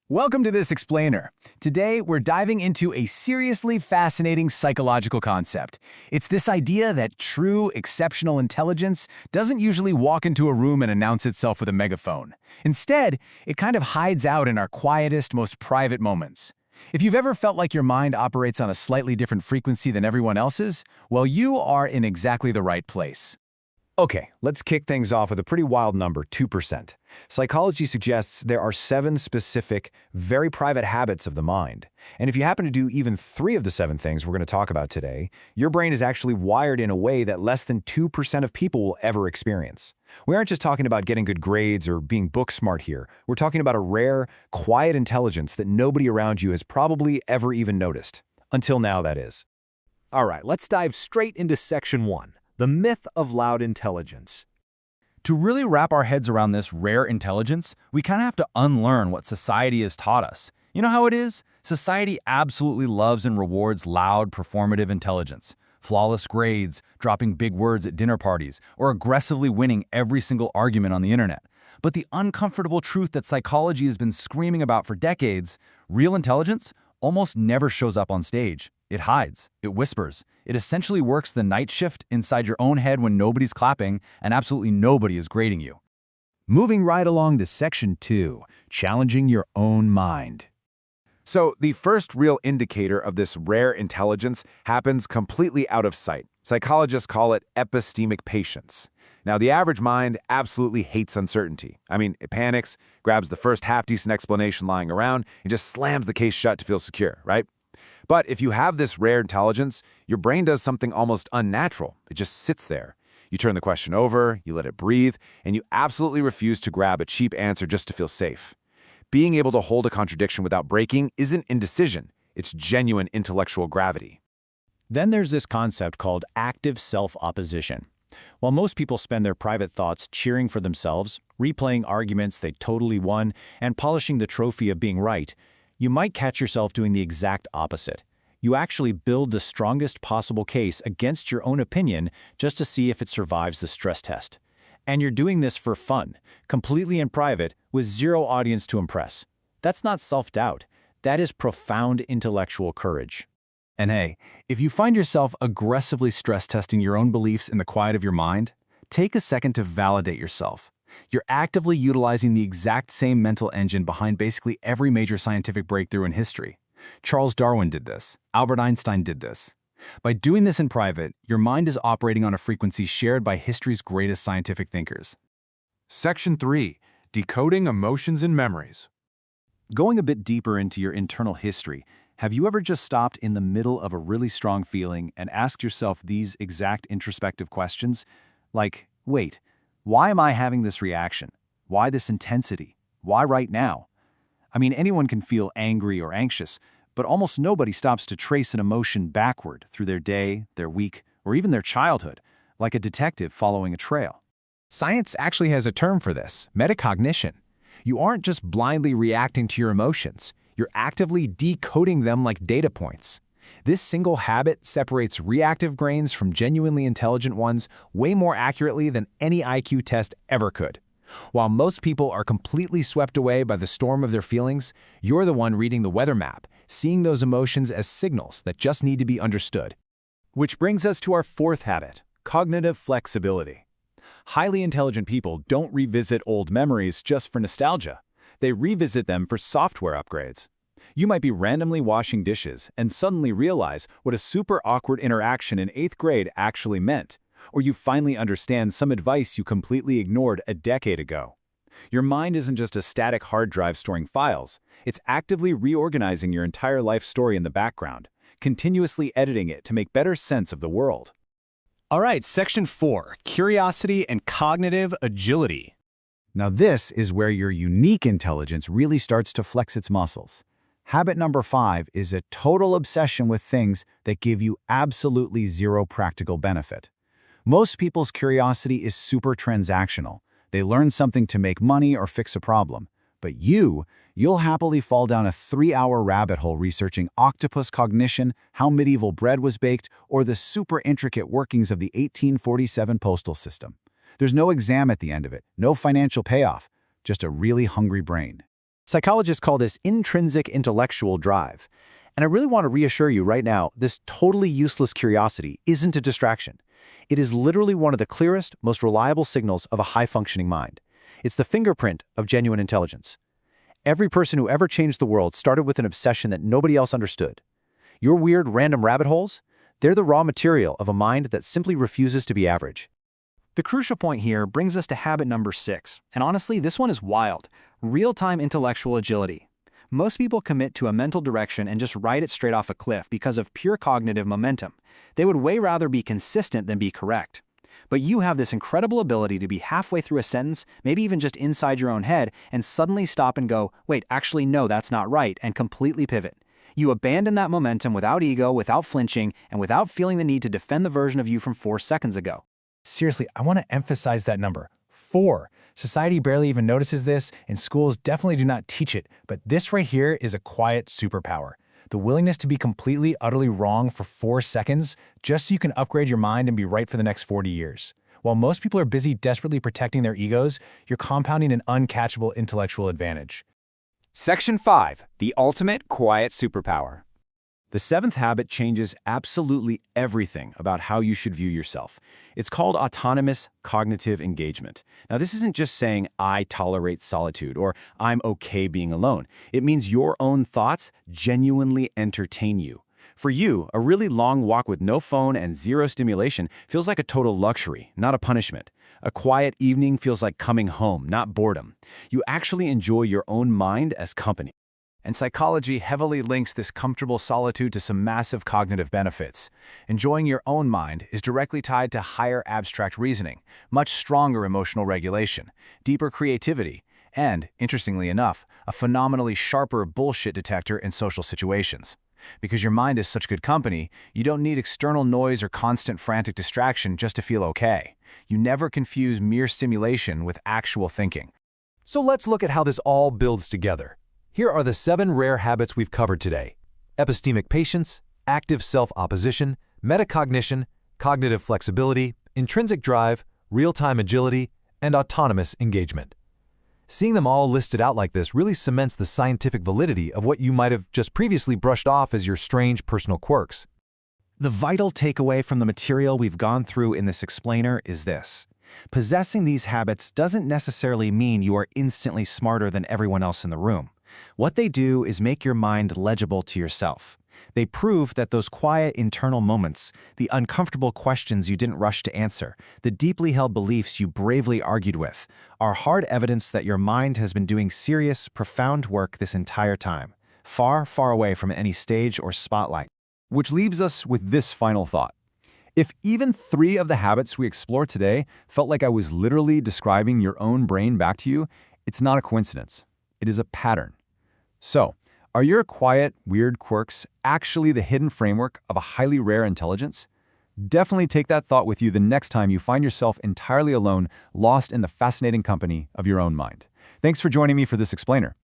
Welcome to This Explainer. Today, we're diving into a seriously fascinating psychological concept. It's this idea that true, exceptional intelligence doesn't usually walk into a room and announce itself with a megaphone. Instead, it kind of hides out in our quietest, most private moments. If you've ever felt like your mind operates on a slightly different frequency than everyone else's, well, you are in exactly the right place. Okay, let's kick things off with a pretty wild number, 2%. Psychology suggests there are 7 specific, very private habits of the mind. And if you happen to do even 3 of the 7 things we're going to talk about today, your brain is actually wired in a way that less than 2% of people will ever experience. We aren't just talking about getting good grades or being book smart here. We're talking about a rare, quiet intelligence that nobody around you has probably ever even noticed. Until now, that is. All right, let's dive straight into Section 1. The myth of loud intelligence. To really wrap our heads around this rare intelligence, we kind of have to unlearn what society has taught us. You know how it is? Society absolutely loves and rewards loud, performative intelligence. Flawless grades, dropping big words at dinner parties, or aggressively winning every single argument on the internet. But the uncomfortable truth that psychology has been screaming about for decades, real intelligence almost never shows up on stage. It hides, it whispers, it essentially works the night shift inside your own head when nobody's clapping and absolutely nobody is grading you. Moving right along to Section 2, challenging your own mind. So the first real indicator of this rare intelligence happens completely out of sight. Psychologists call it epistemic patience. Now, the average mind absolutely hates uncertainty. It panics, grabs the first half-decent explanation lying around, and just slams the case shut to feel secure, right? But if you have this rare intelligence, your brain does something almost unnatural. It just sits there. You turn the question over, you let it breathe, and you absolutely refuse to grab a cheap answer just to feel safe. Being able to hold a contradiction without breaking isn't indecision. It's genuine intellectual gravity. Then there's this concept called active self-opposition. While most people spend their private thoughts cheering for themselves, replaying arguments they totally won, and polishing the trophy of being right, you might catch yourself doing the exact opposite. You actually build the strongest possible case against your own opinion just to see if it survives the stress test. And you're doing this for fun, completely in private, with zero audience to impress. That's not self-doubt. That is profound intellectual courage. And hey, if you find yourself aggressively stress testing your own beliefs in the quiet of your mind, take a second to validate yourself. You're actively utilizing the exact same mental engine behind basically every major scientific breakthrough in history. Charles Darwin did this. Albert Einstein did this. By doing this in private, your mind is operating on a frequency shared by history's greatest scientific thinkers. Section 3. Decoding Emotions and Memories. Going a bit deeper into your internal history, have you ever just stopped in the middle of a really strong feeling and asked yourself these exact introspective questions? Like, wait, why am I having this reaction? Why this intensity? Why right now? Anyone can feel angry or anxious, but almost nobody stops to trace an emotion backward through their day, their week, or even their childhood, like a detective following a trail. Science actually has a term for this, metacognition. You aren't just blindly reacting to your emotions. You're actively decoding them like data points. This single habit separates reactive brains from genuinely intelligent ones way more accurately than any IQ test ever could. While most people are completely swept away by the storm of their feelings, you're the one reading the weather map, seeing those emotions as signals that just need to be understood. Which brings us to our fourth habit, cognitive flexibility. Highly intelligent people don't revisit old memories just for nostalgia. They revisit them for software upgrades. You might be randomly washing dishes and suddenly realize what a super awkward interaction in 8th grade actually meant, or you finally understand some advice you completely ignored a decade ago. Your mind isn't just a static hard drive storing files. It's actively reorganizing your entire life story in the background, continuously editing it to make better sense of the world. All right, Section 4, curiosity and cognitive agility. Now this is where your unique intelligence really starts to flex its muscles. Habit number 5 is a total obsession with things that give you absolutely zero practical benefit. Most people's curiosity is super transactional. They learn something to make money or fix a problem. But you'll happily fall down a 3-hour rabbit hole researching octopus cognition, how medieval bread was baked, or the super intricate workings of the 1847 postal system. There's no exam at the end of it, no financial payoff, just a really hungry brain. Psychologists call this intrinsic intellectual drive. And I really want to reassure you right now, this totally useless curiosity isn't a distraction. It is literally one of the clearest, most reliable signals of a high-functioning mind. It's the fingerprint of genuine intelligence. Every person who ever changed the world started with an obsession that nobody else understood. Your weird, random rabbit holes? They're the raw material of a mind that simply refuses to be average. The crucial point here brings us to habit number 6, and honestly, this one is wild. Real-time intellectual agility. Most people commit to a mental direction and just ride it straight off a cliff because of pure cognitive momentum. They would way rather be consistent than be correct. But you have this incredible ability to be halfway through a sentence, maybe even just inside your own head, and suddenly stop and go, wait, actually no, that's not right, and completely pivot. You abandon that momentum without ego, without flinching, and without feeling the need to defend the version of you from 4 seconds ago. Seriously, I want to emphasize that number, 4. Society barely even notices this, and schools definitely do not teach it, but this right here is a quiet superpower. The willingness to be completely, utterly wrong for 4 seconds, just so you can upgrade your mind and be right for the next 40 years. While most people are busy desperately protecting their egos, you're compounding an uncatchable intellectual advantage. Section 5. The ultimate quiet superpower. The 7th habit changes absolutely everything about how you should view yourself. It's called autonomous cognitive engagement. Now, this isn't just saying, I tolerate solitude, or I'm okay being alone. It means your own thoughts genuinely entertain you. For you, a really long walk with no phone and zero stimulation feels like a total luxury, not a punishment. A quiet evening feels like coming home, not boredom. You actually enjoy your own mind as company. And psychology heavily links this comfortable solitude to some massive cognitive benefits. Enjoying your own mind is directly tied to higher abstract reasoning, much stronger emotional regulation, deeper creativity, and, interestingly enough, a phenomenally sharper bullshit detector in social situations. Because your mind is such good company, you don't need external noise or constant frantic distraction just to feel okay. You never confuse mere stimulation with actual thinking. So let's look at how this all builds together. Here are the 7 rare habits we've covered today: epistemic patience, active self-opposition, metacognition, cognitive flexibility, intrinsic drive, real-time agility, and autonomous engagement. Seeing them all listed out like this really cements the scientific validity of what you might have just previously brushed off as your strange personal quirks. The vital takeaway from the material we've gone through in this explainer is this. Possessing these habits doesn't necessarily mean you are instantly smarter than everyone else in the room. What they do is make your mind legible to yourself. They prove that those quiet internal moments, the uncomfortable questions you didn't rush to answer, the deeply held beliefs you bravely argued with, are hard evidence that your mind has been doing serious, profound work this entire time, far, far away from any stage or spotlight. Which leaves us with this final thought. If even 3 of the habits we explored today felt like I was literally describing your own brain back to you, it's not a coincidence. It is a pattern. So, are your quiet, weird quirks actually the hidden framework of a highly rare intelligence? Definitely take that thought with you the next time you find yourself entirely alone, lost in the fascinating company of your own mind. Thanks for joining me for this explainer.